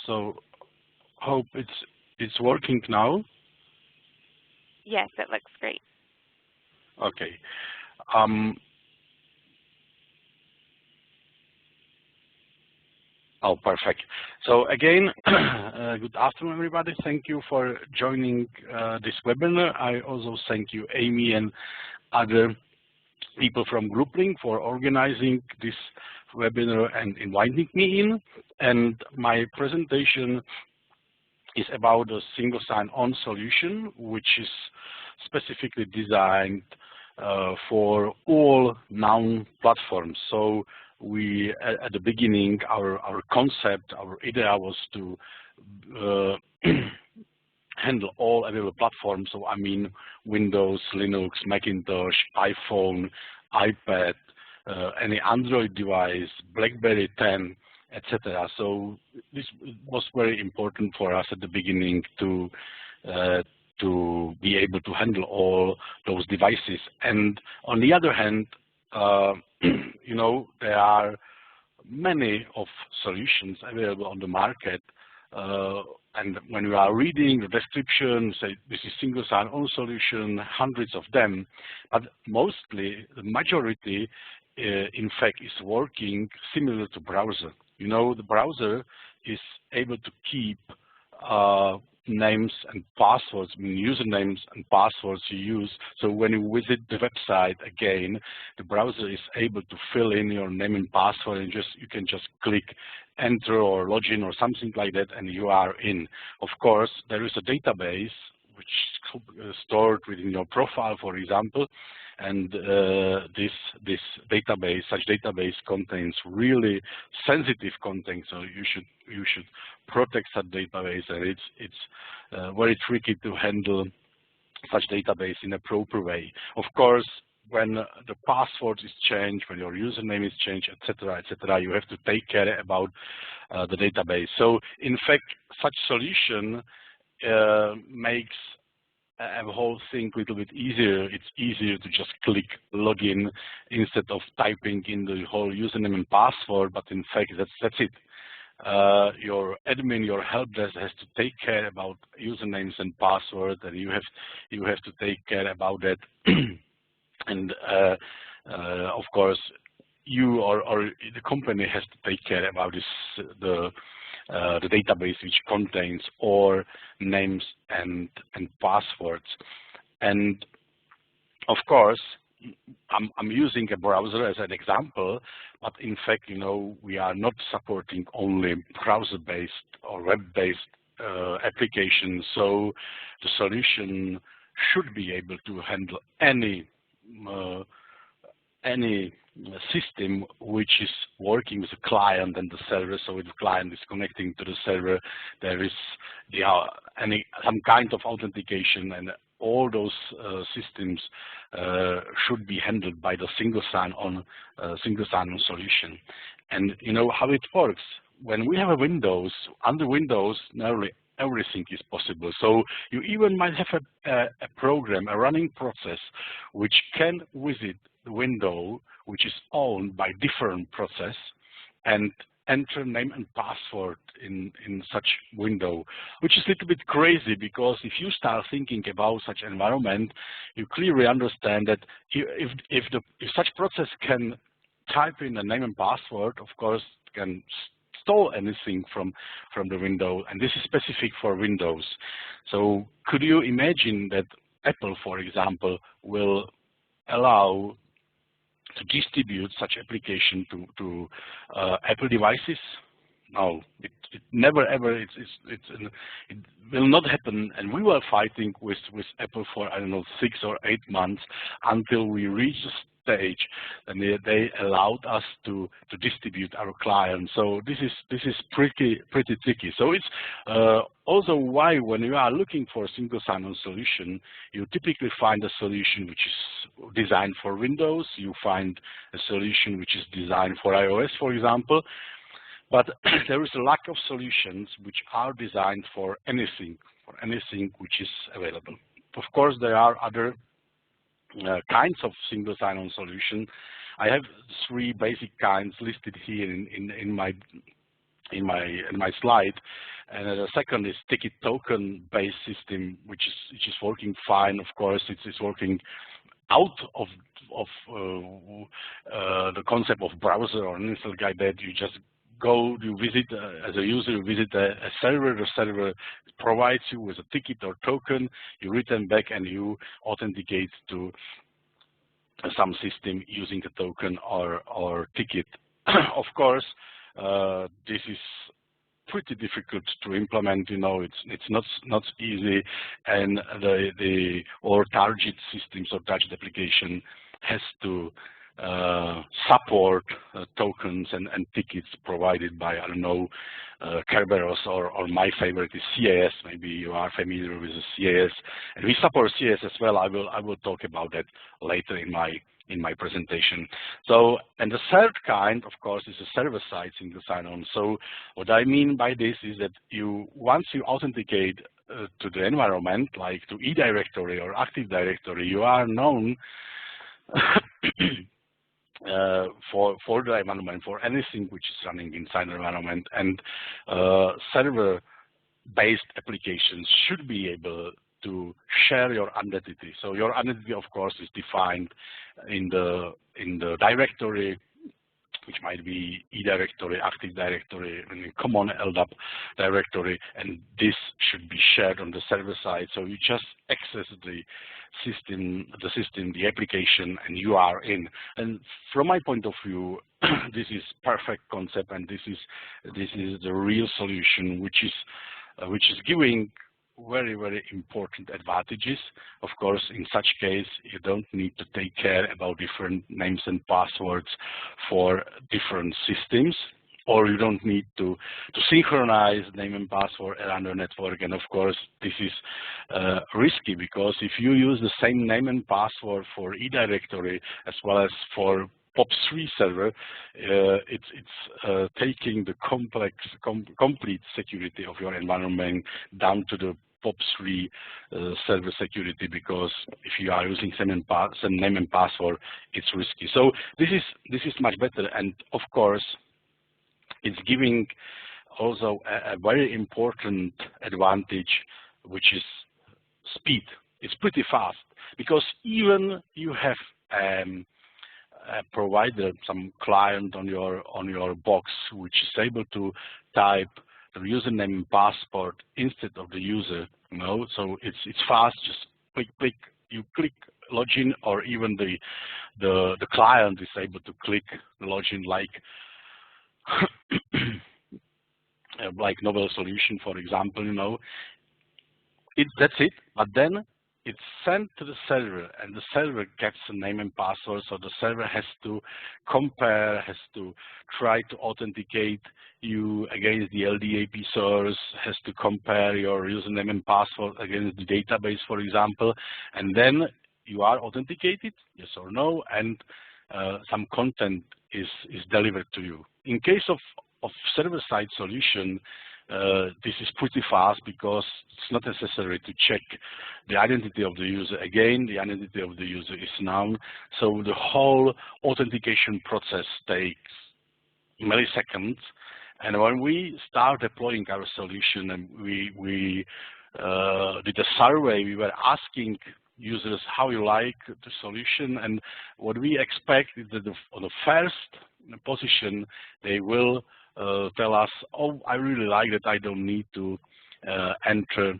So hope it's working now. Yes, it looks great. Okay. Oh, perfect. So again, good afternoon, everybody. Thank you for joining this webinar. I also thank you, Amy, and other people from GroupLink for organizing this webinar and inviting me in. And my presentation is about a single sign-on solution, which is specifically designed for all noun platforms. So we, at the beginning, our concept, our idea was to handle all available platforms. So I mean Windows, Linux, Macintosh, iPhone, iPad, any Android device, BlackBerry 10, etc. So this was very important for us at the beginning to be able to handle all those devices. And on the other hand, you know, there are many of solutions available on the market. And when you are reading the description, say this is single sign-on solution, hundreds of them, but mostly the majority, in fact, is working similar to browser. You know, the browser is able to keep names and passwords, I mean usernames and passwords you use. So when you visit the website again, the browser is able to fill in your name and password, and you can just click enter or login or something like that, and you are in. Of course, there is a database which is stored within your profile, for example, and this database, such database contains really sensitive content, so you should protect such database, and it's very tricky to handle such database in a proper way. Of course, when the password is changed, when your username is changed, etc., you have to take care about the database. So in fact, such solution makes the whole thing a little bit easier. It's easier to just click login instead of typing in the whole username and password, but in fact that's it. Your admin, your help desk has to take care about usernames and passwords, and you have to take care about that. And of course, you or the company has to take care about this, the database which contains all names and passwords. And of course, I'm using a browser as an example, but in fact, you know, we are not supporting only browser-based or web-based applications. So the solution should be able to handle any system which is working with the client and the server. So if the client is connecting to the server, there is some kind of authentication, and all those systems should be handled by the single sign-on solution. And you know how it works. When we have a Windows, under Windows, nearly everything is possible. So you even might have a program, a running process, which can visit the window which is owned by different process and enter name and password in such window, which is a little bit crazy, because if you start thinking about such environment, you clearly understand that if such process can type in a name and password, of course, can store anything from the window, and this is specific for Windows. So could you imagine that Apple, for example, will allow to distribute such application to Apple devices? No, it never ever. It will not happen, and we were fighting with Apple for, I don't know, 6 or 8 months until we reached a stage and they allowed us to distribute our clients. So this is pretty tricky. So it's also why when you are looking for a single sign-on solution, you typically find a solution which is designed for Windows. You find a solution which is designed for iOS, for example. But there is a lack of solutions which are designed for anything which is available. Of course, there are other kinds of single sign-on solution. I have 3 basic kinds listed here in my in my slide. And the second is ticket token based system, which is working fine. Of course, it's working out of the concept of browser or an install guide that you just go, you visit as a user, you visit a server. The server provides you with a ticket or token. You return back and you authenticate to some system using a token or ticket. Of course, this is pretty difficult to implement. You know, it's not easy, and or target systems or target application has to support tokens and tickets provided by, I don't know, Kerberos or my favorite is CAS. Maybe you are familiar with the CAS, and we support CAS as well. I will talk about that later in my presentation. So, and the third kind, of course, is a server-side single sign-on. So, what I mean by this is that once you authenticate to the environment, like to eDirectory or Active Directory, you are known for the environment, for anything which is running inside the environment, and server-based applications should be able to share your identity. So your identity, of course, is defined in the directory, which might be eDirectory, Active Directory, and a common LDAP directory, and this should be shared on the server side. So you just access the system, the application, and you are in. And from my point of view, this is perfect concept, and this is the real solution, which is giving very, very important advantages. Of course, in such case, you don't need to take care about different names and passwords for different systems, or you don't need to synchronize name and password around the network. And of course, this is risky, because if you use the same name and password for eDirectory as well as for POP3 server, it's taking the complete security of your environment down to the POP3 server security, because if you are using same name and password, it's risky. So this is much better, and of course, it's giving also a very important advantage, which is speed. It's pretty fast, because even you have a provider, some client on your box, which is able to type the username and password instead of the user, you know, so it's fast. Just click, you click login, or even the client is able to click login, like like Novel Solution, for example, you know. That's it. But then it's sent to the server, and the server gets a name and password, so the server has to compare, has to try to authenticate you against the LDAP source, has to compare your username and password against the database, for example, and then you are authenticated, yes or no, and some content is delivered to you. In case of server-side solution, this is pretty fast, because it's not necessary to check the identity of the user. Again, the identity of the user is known, so the whole authentication process takes milliseconds. And when we start deploying our solution, and we did a survey, we were asking users how you like the solution, and what we expect is that on the first position, they will tell us, oh, I really like that I don't need to enter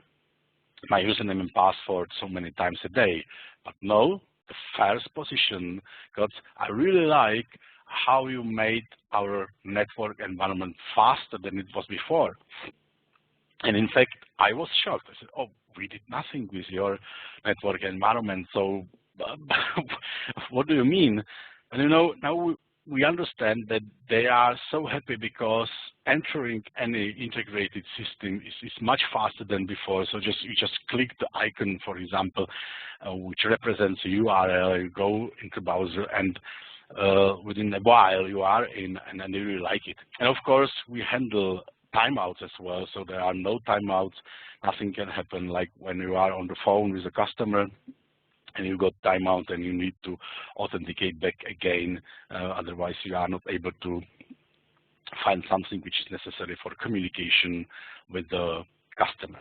my username and password so many times a day. But no, the first position, because I really like how you made our network environment faster than it was before. And in fact, I was shocked. I said, oh, we did nothing with your network environment, so what do you mean? And you know, now we understand that they are so happy, because entering any integrated system is much faster than before. So you just click the icon, for example, which represents a URL, you go into the browser, and within a while you are in, and then you really like it. And of course, we handle timeouts as well, so there are no timeouts. Nothing can happen, like when you are on the phone with a customer and you got timeout and you need to authenticate back again, otherwise you are not able to find something which is necessary for communication with the customer.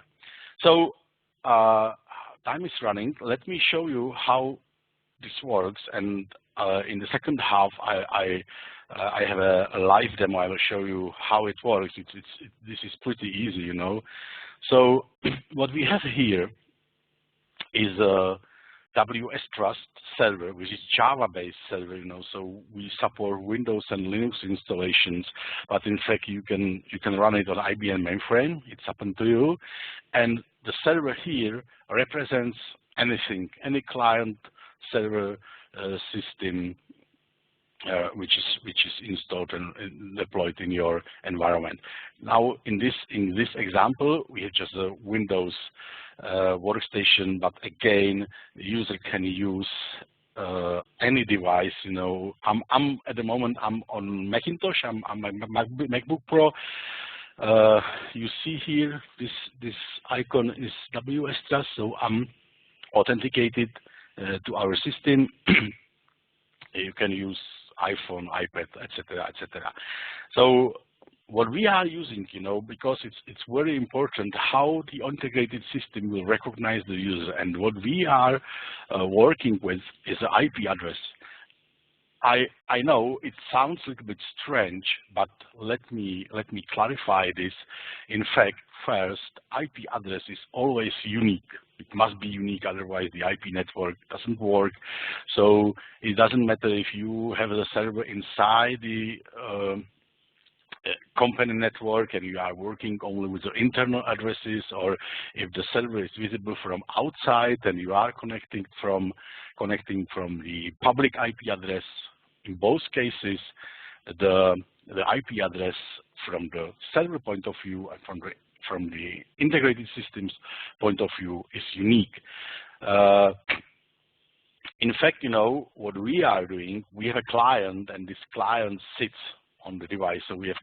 So time is running. Let me show you how this works, and in the second half I have a live demo. I will show you how it works. This is pretty easy, you know. So what we have here is a WSTrust server, which is Java-based server, you know. So we support Windows and Linux installations, but in fact you can run it on IBM mainframe. It's up to you. And the server here represents anything, any client server system which is installed and deployed in your environment. Now, in this example, we have just a Windows workstation, but again, the user can use any device. You know, I'm at the moment I'm on Macintosh. I'm MacBook Pro. You see here this icon is WSTrust, so I'm authenticated to our system. You can use iPhone, iPad, etc., etc. So what we are using, you know, because it's very important how the integrated system will recognize the user, and what we are working with is the IP address. I know it sounds a little bit strange, but let me clarify this. In fact, first, IP address is always unique. It must be unique, otherwise the IP network doesn't work. So it doesn't matter if you have a server inside the company network and you are working only with the internal addresses, or if the server is visible from outside and you are connecting from the public IP address. In both cases, the IP address from the server point of view and from the integrated systems point of view is unique. In fact, you know, what we are doing, we have a client, and this client sits on the device. So we have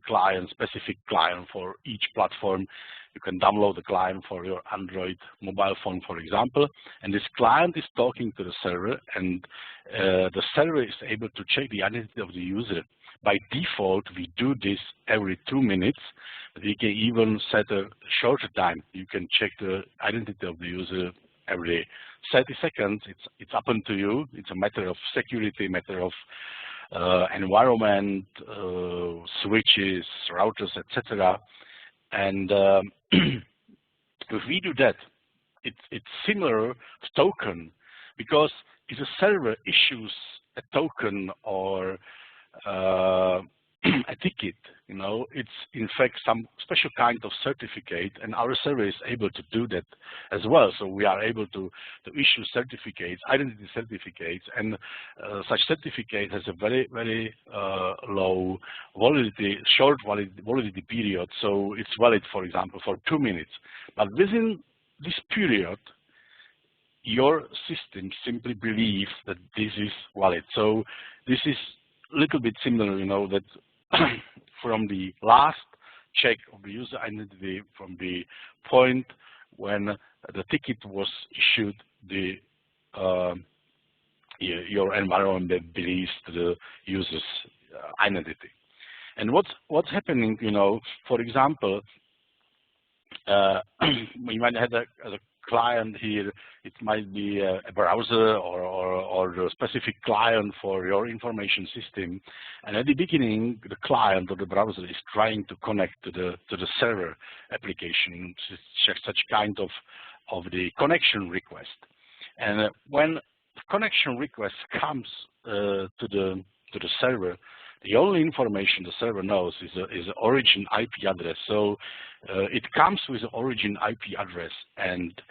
specific client for each platform. You can download the client for your Android mobile phone, for example, and this client is talking to the server, and the server is able to check the identity of the user. By default, we do this every 2 minutes, but we can even set a shorter time. You can check the identity of the user every 30 seconds. It's up to you. It's a matter of security, matter of environment, switches, routers, etc. And if we do that, it's similar to token, because if a server issues a token or a ticket, you know, it's in fact some special kind of certificate, and our server is able to do that as well. So we are able to issue certificates, identity certificates, and such certificate has a very, very low validity, short validity period. So it's valid, for example, for 2 minutes. But within this period, your system simply believes that this is valid. So this is a little bit similar, you know, that from the last check of the user identity, from the point when the ticket was issued, your environment believes the user's identity. And what's happening, you know, for example, we might have a client here. It might be a browser or a specific client for your information system. And at the beginning, the client or the browser is trying to connect to the server application, such kind of the connection request. And when the connection request comes to the server, the only information the server knows is the origin IP address. So it comes with the origin IP address, and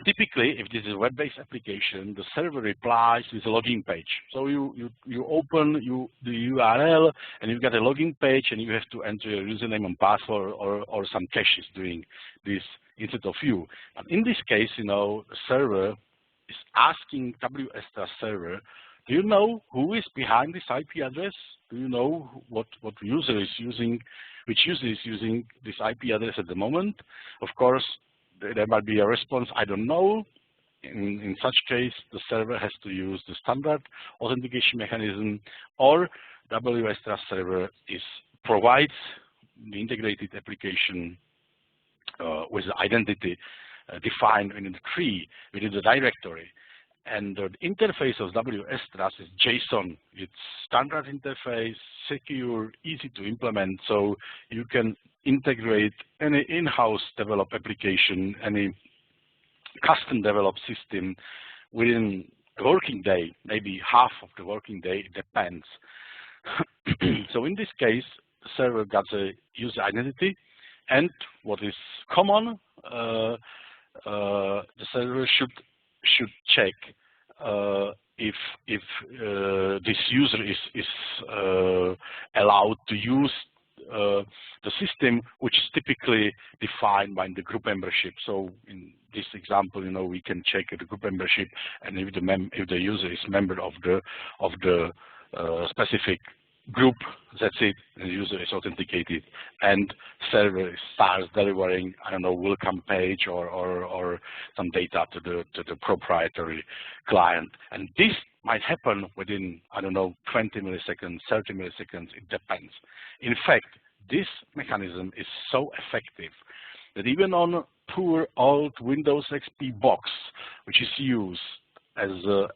typically, if this is a web-based application, the server replies with a login page. So you open the URL, and you get a login page, and you have to enter your username and password, or some cache is doing this instead of you. But in this case, you know, the server is asking WSTrust server, do you know who is behind this IP address? Do you know what user is using, which user is using this IP address at the moment? Of course, there might be a response, I don't know. In such case, the server has to use the standard authentication mechanism, or WSTrust server is provides the integrated application with the identity defined in the tree within the directory. And the interface of WSTrust is JSON. It's standard interface, secure, easy to implement, so you can integrate any in-house developed application, any custom developed system within a working day, maybe half of the working day, it depends. So in this case, the server got a user identity, and what is common, the server should check if this user is allowed to use the system, which is typically defined by the group membership. So in this example, we can check the group membership, and if the user is member of the specific group, that's it. The user is authenticated, and server starts delivering, I don't know, welcome page or some data to the proprietary client. And this might happen within, I don't know, 20 milliseconds, 30 milliseconds. It depends. In fact, this mechanism is so effective that even on a poor old Windows XP box, which is used as a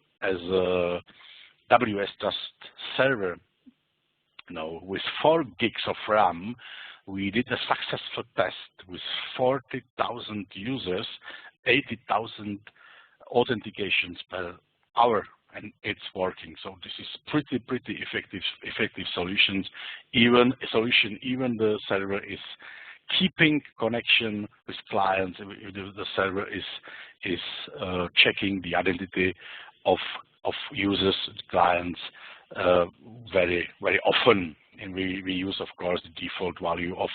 WSTrust server, with 4 gigs of RAM, we did a successful test with 40,000 users, 80,000 authentications per hour, and it's working. So this is pretty effective solutions. Even the server is keeping connection with clients. If the server is checking the identity of users, clients, very often, and we use, of course, the default value of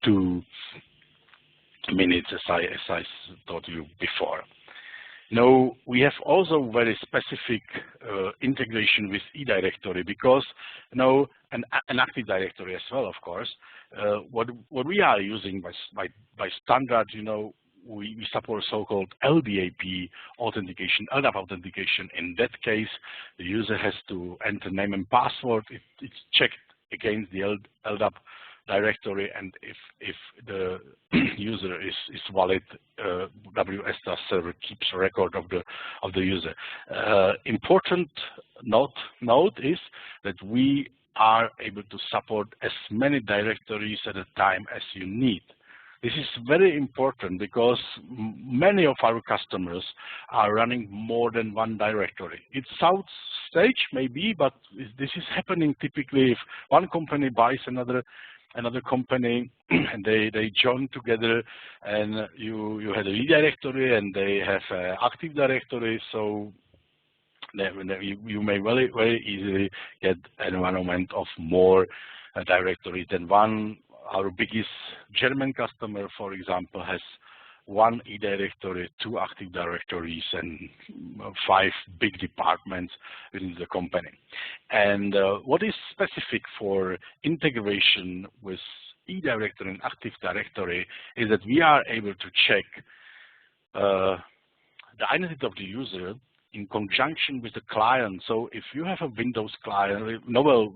2 minutes, as I told you before. Now we have also very specific integration with eDirectory, because an Active Directory as well, of course. What we are using by standard, we support so-called LDAP authentication, LDAP authentication. In that case, the user has to enter name and password. It's checked against the LDAP directory, and if the user is valid, WSTrust server keeps a record of the user. Important note is that we are able to support as many directories at a time as you need. This is very important because many of our customers are running more than one directory. It sounds strange, maybe, but this is happening typically if one company buys another company and they join together, and you had a eDirectory and they have an Active Directory, so you may very easily get an environment of more directories than one. Our biggest German customer, for example, has 1 eDirectory, 2 Active Directories, and 5 big departments within the company. And what is specific for integration with eDirectory and Active Directory is that we are able to check the identity of the user in conjunction with the client. So if you have a Windows client,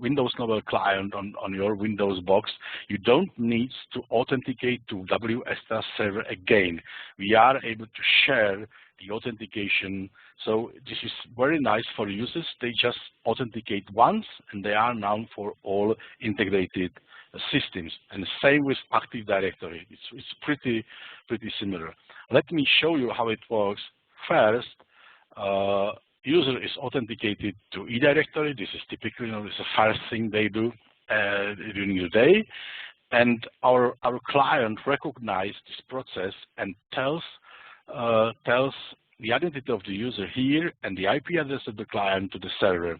Windows Novel client on your Windows box, you don't need to authenticate to WSTrust server again. We are able to share the authentication. So this is very nice for users. They just authenticate once, and they are now for all integrated systems. And the same with Active Directory. It's pretty similar. Let me show you how it works. First, user is authenticated to eDirectory. This is typically the first thing they do during the day, and our client recognizes this process and tells the identity of the user here and the IP address of the client to the server.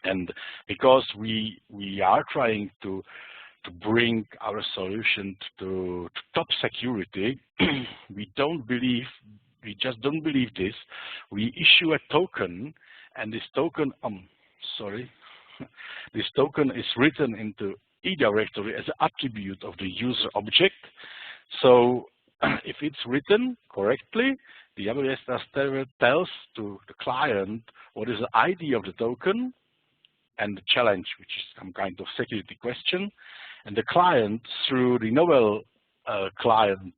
And because we are trying to bring our solution to top security, we just don't believe this. We issue a token, and this token, this token is written into eDirectory as an attribute of the user object. So if it's written correctly, the WSTrust server tells to the client what is the ID of the token, and the challenge, which is some kind of security question. And the client, through the novel client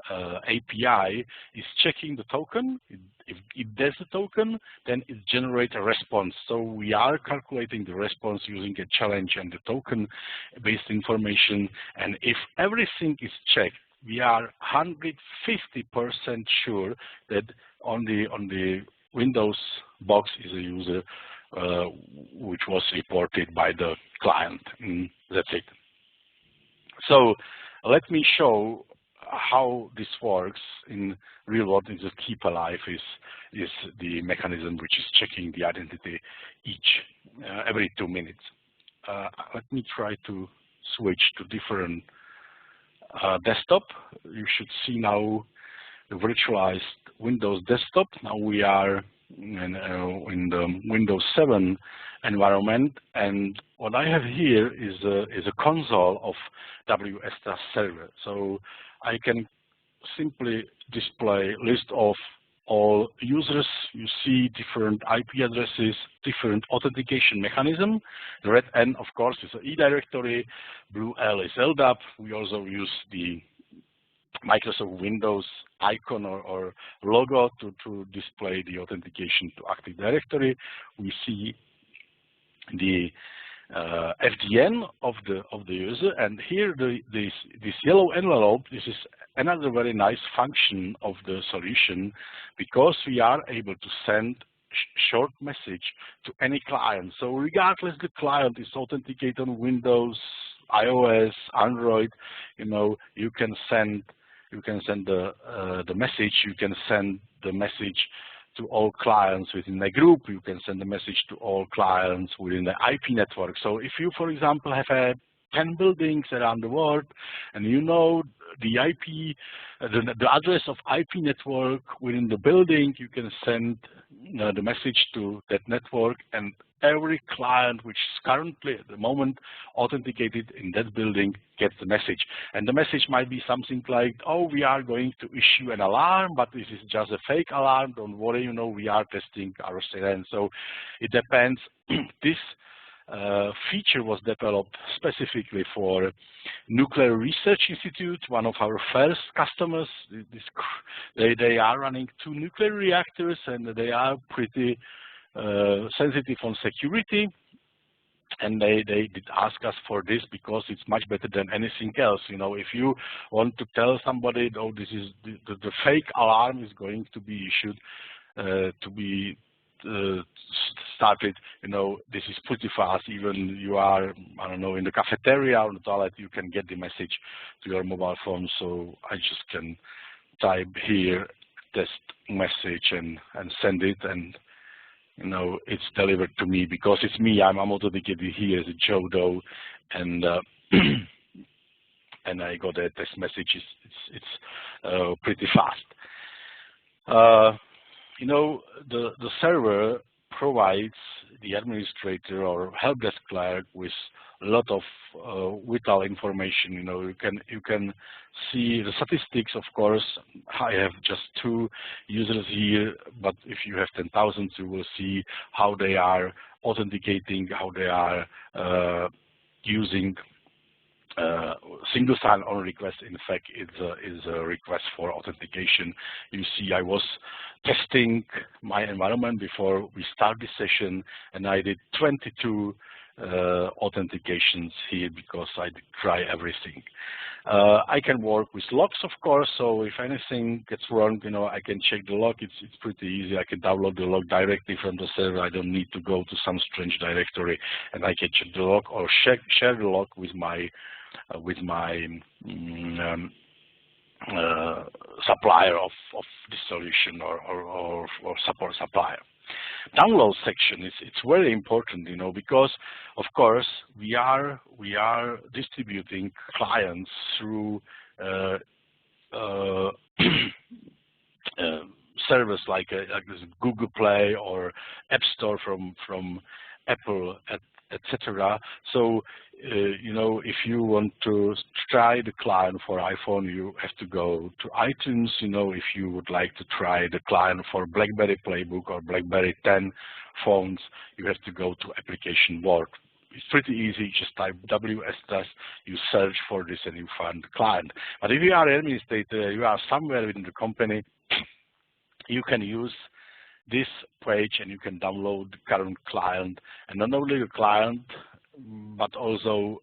API, is checking the token. If there's a token, then it generates a response. So we are calculating the response using a challenge and the token-based information. And if everything is checked, we are 150% sure that on the Windows box is a user which was reported by the client. That's it. So let me show how this works in real world. Is a keep alive is the mechanism which is checking the identity every 2 minutes. Let me try to switch to different desktop. You should see now the virtualized Windows desktop. Now we are in the Windows 7 environment, and what I have here is a console of WSTrust server. So I can simply display list of all users. You see different IP addresses, different authentication mechanism. The red N, of course, is an E directory. Blue L is LDAP. We also use the Microsoft Windows icon or logo to display the authentication to Active Directory. We see the FDN of the user, and here this yellow envelope. This is another very nice function of the solution, because we are able to send short message to any client. So regardless the client is authenticated on Windows, iOS, Android, you can send the message. You can send the message to all clients within a group. You can send a message to all clients within the IP network. So if you, for example, have 10 buildings around the world, and you know the IP, the address of IP network within the building, you can send the message to that network, and every client which is currently at the moment authenticated in that building gets the message. And the message might be something like, oh, we are going to issue an alarm, but this is just a fake alarm. Don't worry, we are testing our siren. So it depends. This feature was developed specifically for Nuclear Research Institute, one of our first customers. They are running 2 nuclear reactors, and they are pretty sensitive on security, and they did ask us for this because it's much better than anything else. If you want to tell somebody, oh, this is the fake alarm is going to be issued to be started, this is pretty fast. Even you are, I don't know, in the cafeteria or the toilet, you can get the message to your mobile phone. So I just can type here test message and send it, and it's delivered to me because it's me. I'm authenticated here as a Joe Doe, and and I got a test message. It's pretty fast. The server provides the administrator or help desk clerk with a lot of vital information. You can see the statistics. Of course, I have just 2 users here, but if you have 10,000, you will see how they are authenticating, how they are using single sign-on request. In fact, is a request for authentication. You see, I was testing my environment before we start this session, and I did 22 authentications here because I did try everything. I can work with logs, of course. So if anything gets wrong, I can check the log. It's pretty easy. I can download the log directly from the server. I don't need to go to some strange directory, and I can check the log or share the log with my supplier of this solution or support supplier. Download section it's very important, because of course we are distributing clients through servers like Google Play or App Store from Apple, etc. So, you know, if you want to try the client for iPhone, you have to go to iTunes. You know, if you would like to try the client for BlackBerry Playbook or BlackBerry 10 phones, you have to go to Application Board. It's pretty easy. Just type WSTrust, you search for this, and you find the client. But if you are an administrator, you are somewhere within the company, you can use this page and you can download the current client, and not only the client, but also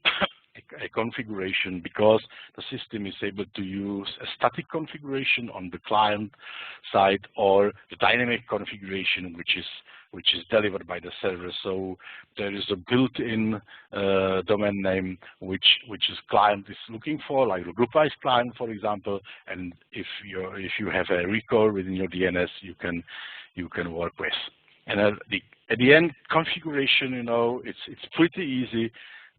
a configuration, because the system is able to use a static configuration on the client side or the dynamic configuration, which is delivered by the server. So there is a built-in domain name which client is looking for, like the group-wise client, for example. And if you have a record within your DNS, you can work with. And at the end, configuration, you know, it's pretty easy.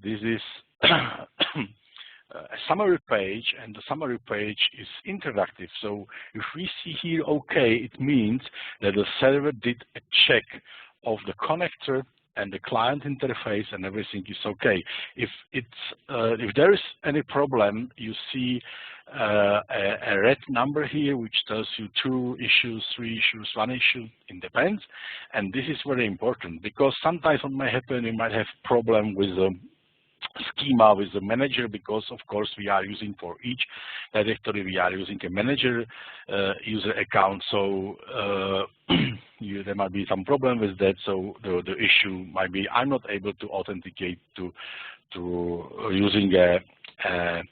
This is a summary page, and the summary page is interactive. So if we see here OK, it means that the server did a check of the connector and the client interface, and everything is OK. If there is any problem, you see a red number here, which tells you 2 issues, 3 issues, 1 issue, it depends. And this is very important, because sometimes what might happen, you might have problem with the schema with the manager, because of course we are using for each directory, we are using a manager user account. So there might be some problem with that. So the issue might be I'm not able to authenticate to using a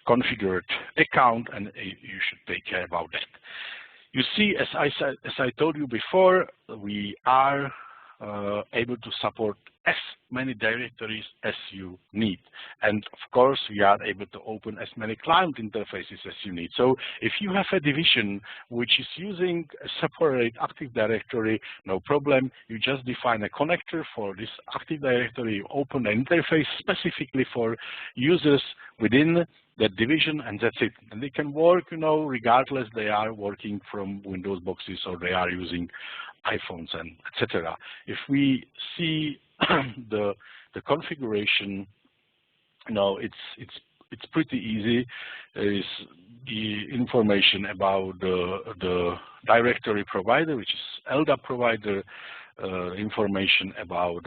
configured account, and you should take care about that. You see, as I told you before, we are able to support as many directories as you need. And of course, we are able to open as many client interfaces as you need. So if you have a division which is using a separate Active Directory, no problem. You just define a connector for this Active Directory, you open an interface specifically for users within that division, and that's it. And they can work, you know, regardless they are working from Windows boxes or they are using iPhones and etc. If we see the configuration, you know, it's pretty easy. There is the information about the directory provider, which is LDAP provider, information about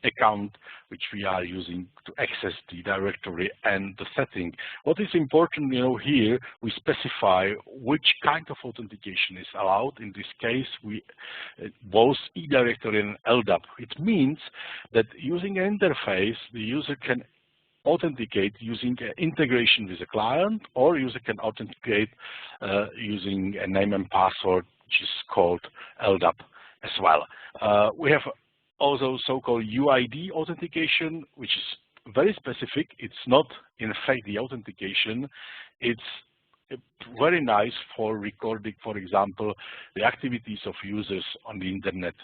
account which we are using to access the directory, and the setting. What is important, you know, here we specify which kind of authentication is allowed. In this case, we both eDirectory and LDAP. It means that using an interface, the user can authenticate using an integration with a client, or user can authenticate using a name and password, which is called LDAP as well. We have also so-called UID authentication, which is very specific. It's not, in fact, the authentication. It's very nice for recording, for example, the activities of users on the internet.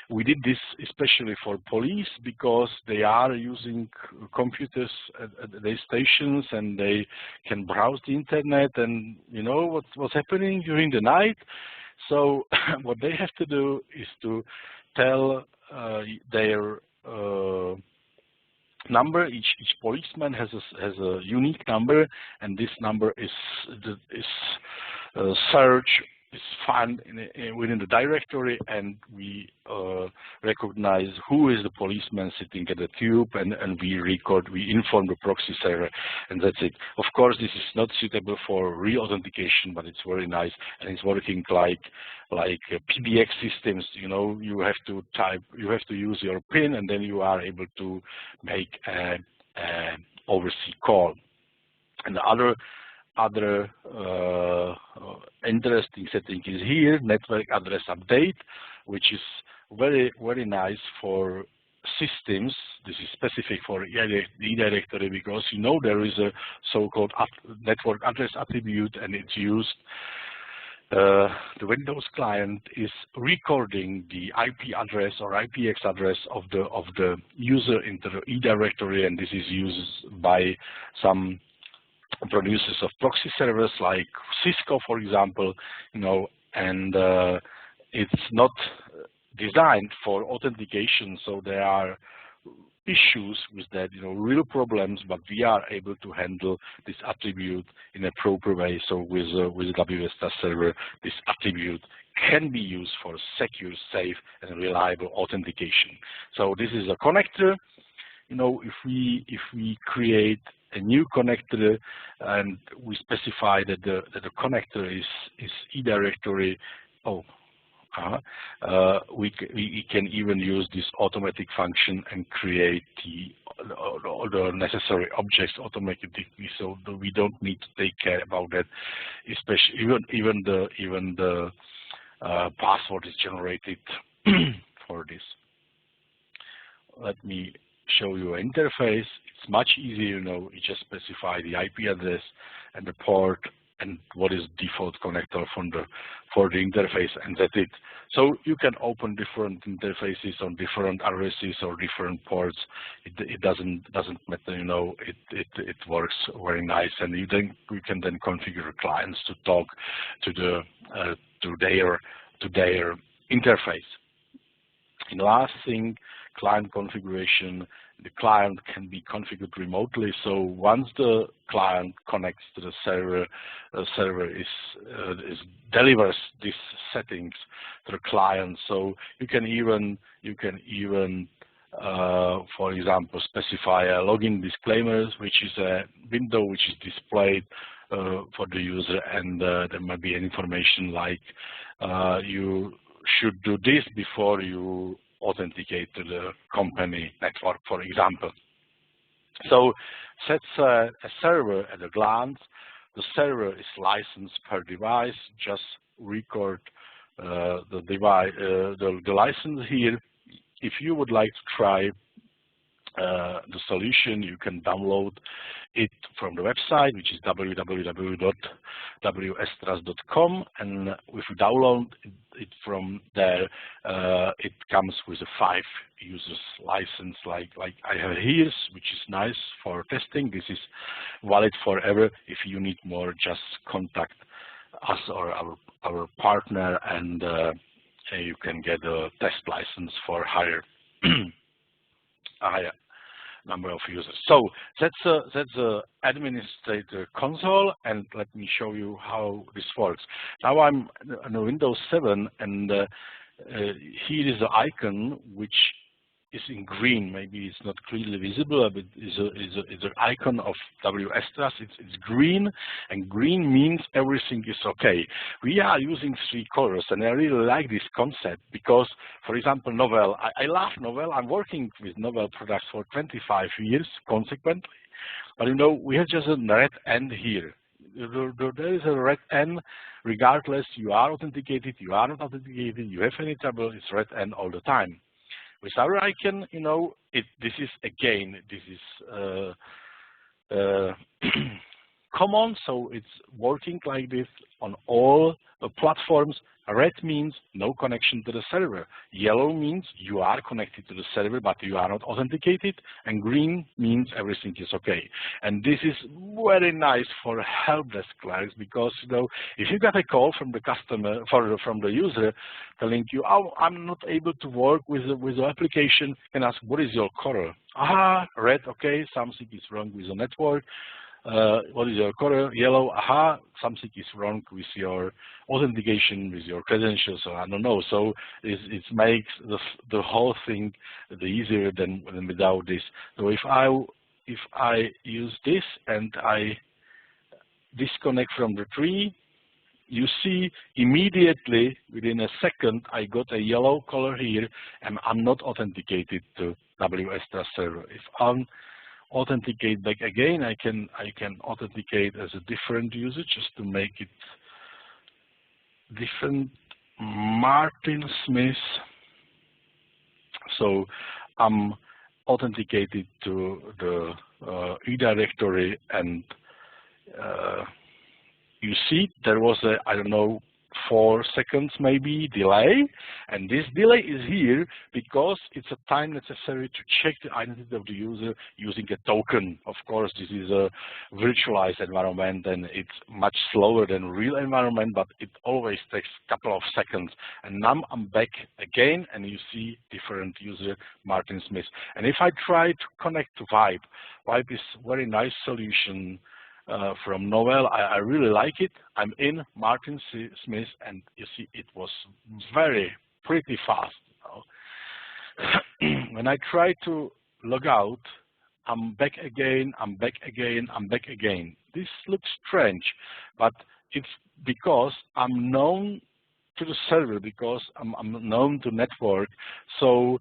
We did this especially for police, because they are using computers at their stations, and they can browse the internet and, you know, what's happening during the night. So what they have to do is to tell their number. Each policeman has a unique number, and this number is found within the directory, and we recognize who is the policeman sitting at the tube, and we inform the proxy server, and that's it. Of course, this is not suitable for re-authentication, but it's very nice, and it's working like PBX systems. You know, you have to use your PIN, and then you are able to make an overseas call. And the other interesting setting is here, network address update, which is very, very nice for systems. This is specific for eDirectory, because, you know, there is a so-called network address attribute, and it's used. The Windows client is recording the IP address or IPX address of the user into the eDirectory, and this is used by some producers of proxy servers like Cisco, for example, you know, and it's not designed for authentication, so there are issues with that, real problems, but we are able to handle this attribute in a proper way. So with the WSTrust server, this attribute can be used for secure, safe, and reliable authentication. So this is a connector. If we create a new connector and we specify that the connector is e-directory, we can even use this automatic function and create all the necessary objects automatically, so we don't need to take care about that. Especially even the password is generated for this. Let me show you an interface. It's much easier, you just specify the IP address and the port and what is default connector for the interface, and that's it. So you can open different interfaces on different addresses or different ports. It doesn't matter, it works very nice, and you can then configure clients to talk to their interface. And last thing, client configuration. The client can be configured remotely. So once the client connects to the server, the server delivers these settings to the client. So you can even for example, specify a login disclaimers, which is a window which is displayed for the user, and there might be information like you should do this before you authenticate to the company network, for example. So that's a server at a glance. The server is licensed per device. Just record the device, the license here. If you would like to try the solution, you can download it from the website, which is www.wstrust.com, and if you download it from there, it comes with a 5 users license like I have here, which is nice for testing. This is valid forever. If you need more, just contact us or our partner, and you can get a test license for higher number of users. So that's the administrator console, and let me show you how this works. Now I'm on Windows 7, and here is the icon which is in green. Maybe it's not clearly visible, but it's an icon of WSTrust. It's green, and green means everything is okay. We are using 3 colors, and I really like this concept because, for example, Novell. I love Novell. I'm working with Novell products for 25 years consequently, but we have just a red N here. There is a red N regardless you are authenticated, you are not authenticated, you have any trouble, it's red N all the time. With our icon, this is common, so it's working like this on all the platforms. Red means no connection to the server. Yellow means you are connected to the server, but you are not authenticated. And green means everything is okay. And this is very nice for help desk clerks because, if you got a call from the customer, from the user, telling you, oh, I'm not able to work with the application, you can ask, what is your color? Aha, red, okay, something is wrong with the network. What is your color? Yellow, aha, something is wrong with your authentication, with your credentials, or I don't know. So it makes the whole thing easier than without this. So if I use this and I disconnect from the tree, you see immediately within a second I got a yellow color here, and I'm not authenticated to WSTrust server. If I'm authenticate back again, I can authenticate as a different user just to make it different. Martin Smith. So I'm authenticated to the e-directory, and you see there was a, I don't know, 4 seconds maybe delay, and this delay is here because it's a time necessary to check the identity of the user using a token. Of course, this is a virtualized environment and it's much slower than real environment, but it always takes a couple of seconds. And now I'm back again, and you see different user, Martin Smith. And if I try to connect to Vibe, Vibe is very nice solution from Novell. I really like it. I'm in Martin Smith, and you see it was pretty fast. When I try to log out, I'm back again, I'm back again, I'm back again. This looks strange, but it's because I'm known to the server, because I'm known to network. So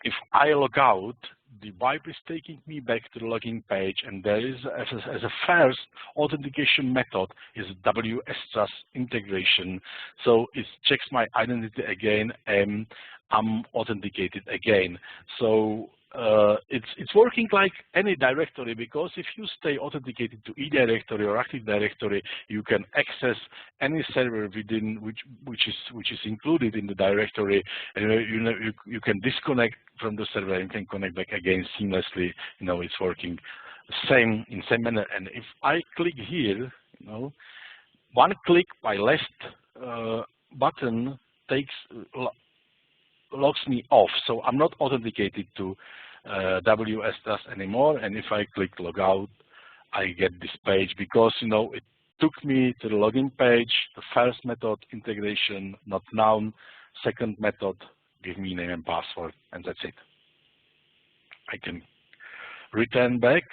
if I log out, the Vibe is taking me back to the login page, and there is, as a first authentication method, is WSTrust integration. So it checks my identity again, and I'm authenticated again. So it's working like any directory, because if you stay authenticated to E directory or Active Directory, you can access any server within which is included in the directory, and you can disconnect from the server and can connect back again seamlessly. It's working in same manner. And if I click here, one click by left button logs me off, so I'm not authenticated to WSTrust anymore. And if I click logout, I get this page, because it took me to the login page. The first method, integration, not known. Second method, give me name and password, and that's it. I can return back.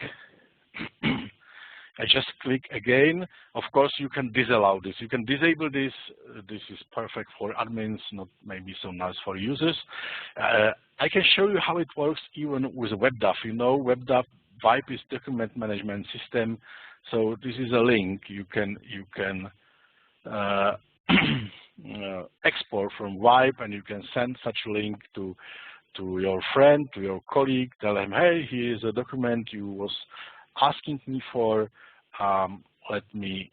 I just click again. Of course, you can disallow this. You can disable this. This is perfect for admins, not maybe so nice for users. I can show you how it works even with WebDAV. WebDAV, Vibe is document management system. So this is a link you can export from Vibe, and you can send such a link to your friend, to your colleague. Tell him, hey, here is a document you was asking me for. Let me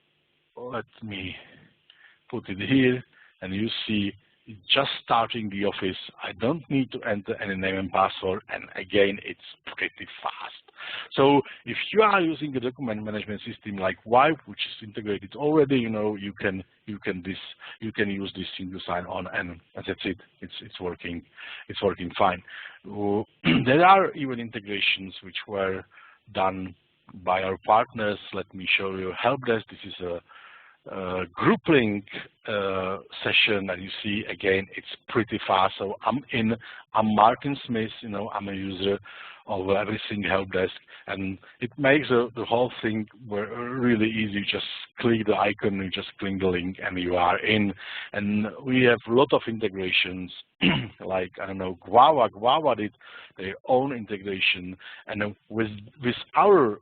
put it here, and you see it's just starting the office. I don't need to enter any name and password, and again, it's pretty fast. So if you are using a document management system like Vibe, which is integrated already, you can use this single sign-on, and that's it. It's working fine. There are even integrations which were done by our partners. Let me show you help desk. This is a GroupLink session, and you see again it's pretty fast. So I'm Martin Smith. I'm a user of everything help desk, and it makes the whole thing really easy. You just click the icon, you just click the link, and you are in. And we have a lot of integrations, like I don't know, Guava did their own integration, and with our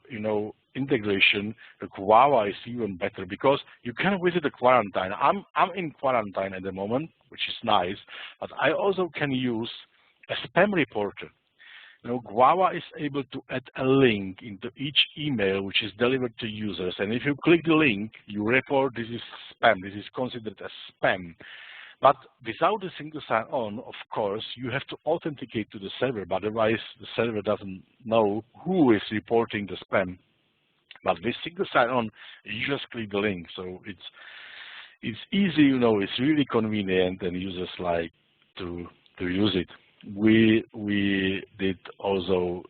integration, the Guava is even better, because you can visit the quarantine. I'm in quarantine at the moment, which is nice, but I also can use a spam reporter. Guava is able to add a link into each email which is delivered to users, and if you click the link, you report this is spam. This is considered as spam. But without a single sign-on, of course, you have to authenticate to the server, but otherwise the server doesn't know who is reporting the spam. But with single sign-on, you just click the link, so it's easy. It's really convenient, and users like to use it. We did also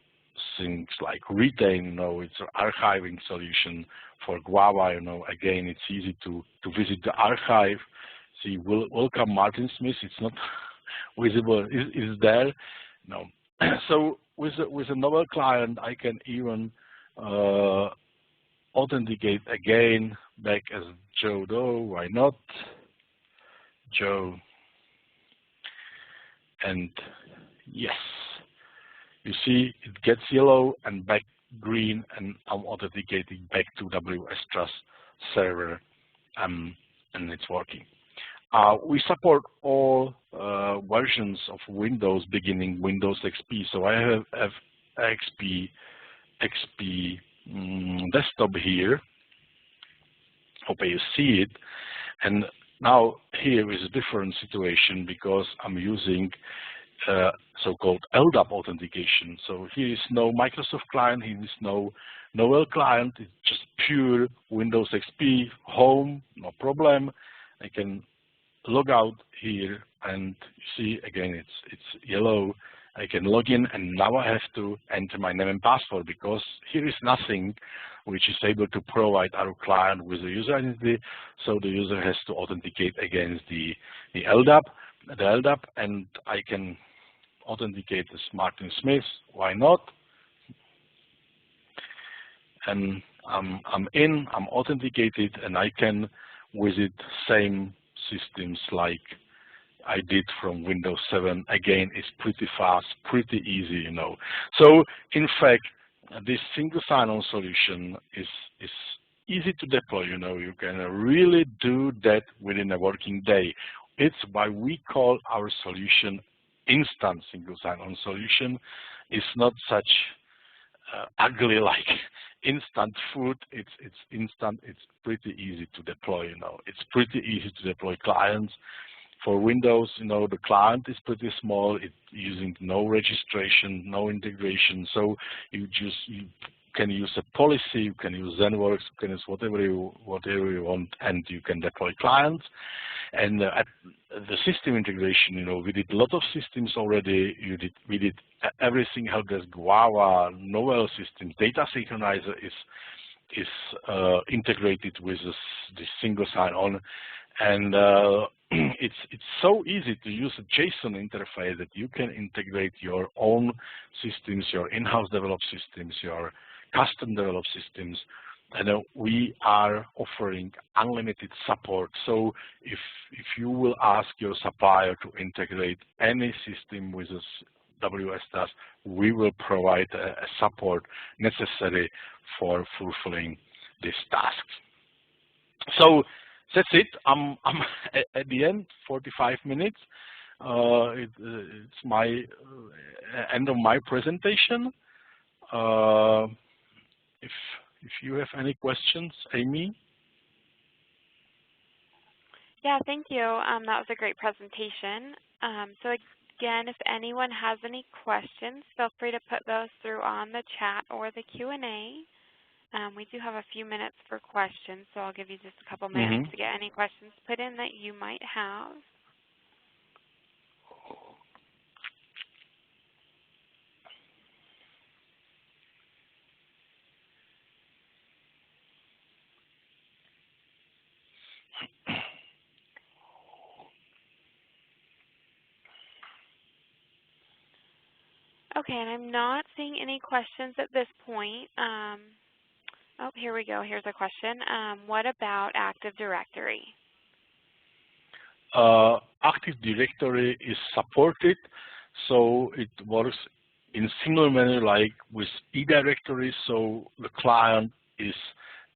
things like retain. It's an archiving solution for Guava. Again, it's easy to visit the archive. See, welcome Martin Smith. It's not visible. Is there? No. So with a Novell client, I can even authenticate again back as Joe Doe. Why not? Joe. And yes, you see it gets yellow and back green, and I'm authenticating back to WSTrust server, and it's working. We support all versions of Windows, beginning Windows XP. So I have XP desktop here. Hope you see it. And now here is a different situation because I'm using so-called LDAP authentication. So here is no Microsoft client, here is no Novel client, it's just pure Windows XP, home, no problem. I can log out here and you see again it's yellow. I can log in and now I have to enter my name and password because here is nothing which is able to provide our client with a user identity. So the user has to authenticate against the LDAP, and I can authenticate as Martin Smith. Why not? And I'm authenticated, and I can visit same systems like I did from Windows 7. Again, it's pretty fast, pretty easy, you know. So in fact, this single sign-on solution is easy to deploy. You know, you can really do that within a working day. It's why we call our solution instant single sign-on solution. It's not such ugly like instant food. It's instant. It's pretty easy to deploy. You know, it's pretty easy to deploy clients. For Windows, you know, the client is pretty small. It's using no registration, no integration. So you can use a policy, you can use ZenWorks, you can use whatever you want, and you can deploy clients. And at the system integration, you know, we did a lot of systems already. We did everything: helpdesk, Guava, Novel systems, data synchronizer is integrated with this single sign-on, and it's so easy to use a JSON interface that you can integrate your own systems, your in-house developed systems, your custom developed systems. And we are offering unlimited support. So if you will ask your supplier to integrate any system with WSTrust, we will provide a support necessary for fulfilling this task. So that's it. I'm at the end, 45 minutes. It's my end of my presentation. If you have any questions, Amy? Yeah, thank you. That was a great presentation. So again, if anyone has any questions, feel free to put those through on the chat or the Q&A. We do have a few minutes for questions, so I'll give you just a couple minutes to get any questions put in that you might have. Okay, and I'm not seeing any questions at this point. Oh, here we go. Here's a question. What about Active Directory? Active Directory is supported, so it works in similar manner like with eDirectory. So the client is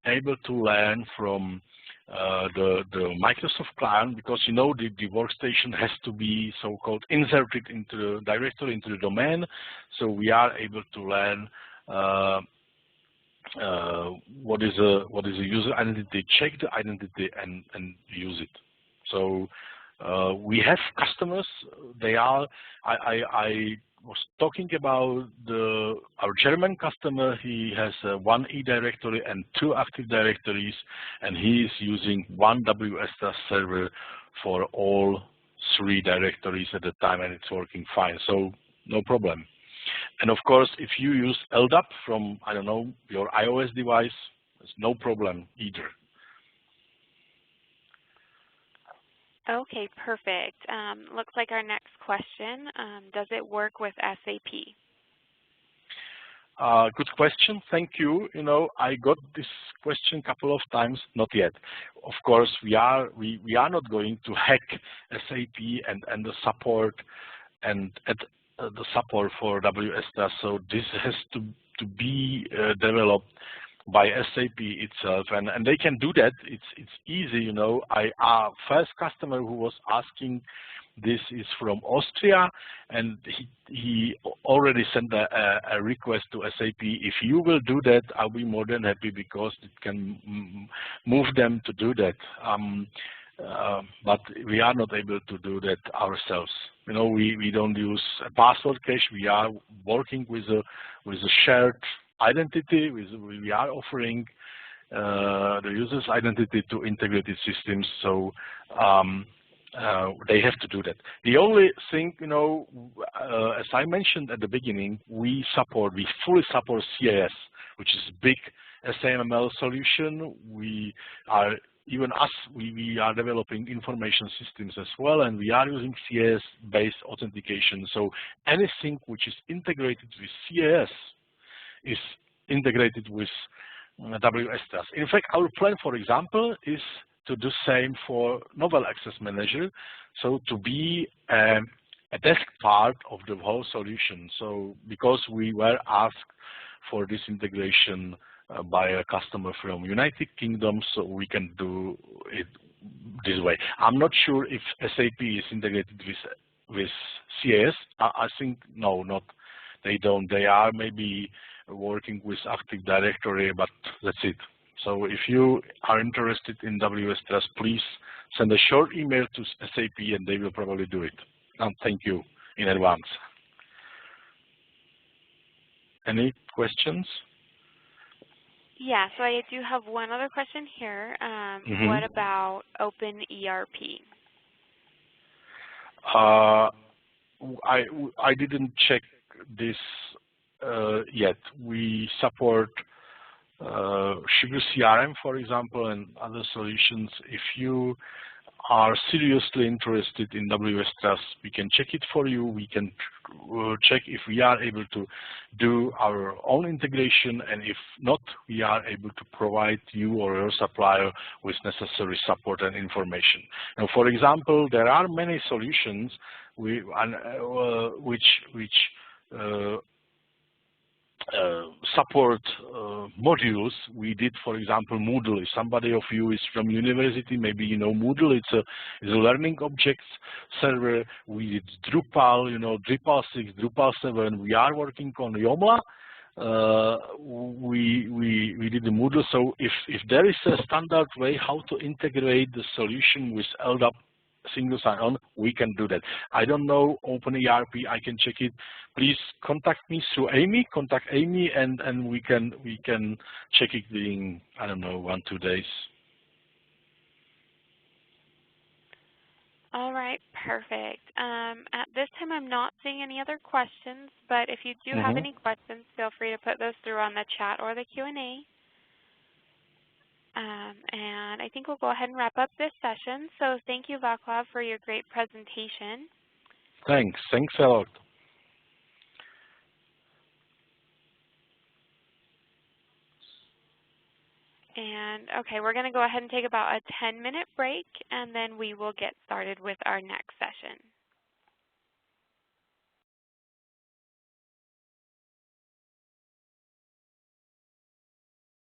able to learn from the Microsoft client, because you know the workstation has to be so-called inserted into the directory, into the domain. So we are able to learn what is a user identity, check the identity, and use it. So we have customers. They are. I was talking about our German customer. He has one eDirectory and 2 Active Directories, and he is using one WSTrust server for all 3 directories at the time, and it's working fine. So no problem. And of course, if you use LDAP from, I don't know, your iOS device, there's no problem either. Okay, perfect. Looks like our next question, does it work with SAP? Good question, thank you. You know, I got this question a couple of times, not yet. Of course, we are not going to hack SAP and the support and the support for WSTrust. So this has to be developed by SAP itself, and they can do that. It's easy, you know. Our first customer who was asking this is from Austria, and he already sent a request to SAP. If you will do that, I'll be more than happy, because it can move them to do that. but we are not able to do that ourselves. You know, we don't use a password cache. We are working with a shared identity. We are offering the user's identity to integrated systems. So they have to do that. The only thing, you know, as I mentioned at the beginning, we fully support CIS, which is a big SAML solution. We are, even us, we are developing information systems as well, and we are using CIS-based authentication. So anything which is integrated with CIS is integrated with WSTrust. In fact, our plan, for example, is to do same for Novel Access Manager, so to be a desk part of the whole solution. So because we were asked for this integration by a customer from United Kingdom, so we can do it this way. I'm not sure if SAP is integrated with CIS. I think no, not. They don't. They are maybe working with Active Directory, but that's it. So if you are interested in WSTrust, please send a short email to SAP and they will probably do it. And thank you in advance. Any questions? Yeah, so I do have one other question here. What about Open ERP? I didn't check this yet. We support Sugar CRM, for example, and other solutions. If you are seriously interested in WSTrust, we can check it for you. We can check if we are able to do our own integration, and if not, we are able to provide you or your supplier with necessary support and information. Now, for example, there are many solutions which support modules. We did, for example, Moodle. If somebody of you is from university, maybe you know Moodle. It's a learning objects server. We did Drupal, you know, Drupal 6, Drupal 7. We are working on Yomla. We did the Moodle. So if there is a standard way how to integrate the solution with LDAP single sign-on, we can do that. I don't know Open ERP. I can check it. Please contact me through Amy. Contact Amy, and we can check it in, I don't know, 1-2 days. All right, perfect. At this time, I'm not seeing any other questions, but if you do have any questions, feel free to put those through on the chat or the Q&A. And I think we'll go ahead and wrap up this session. So thank you, Vaclav, for your great presentation. Thanks. Thanks a lot. And okay, we're going to go ahead and take about a 10-minute break, and then we will get started with our next session.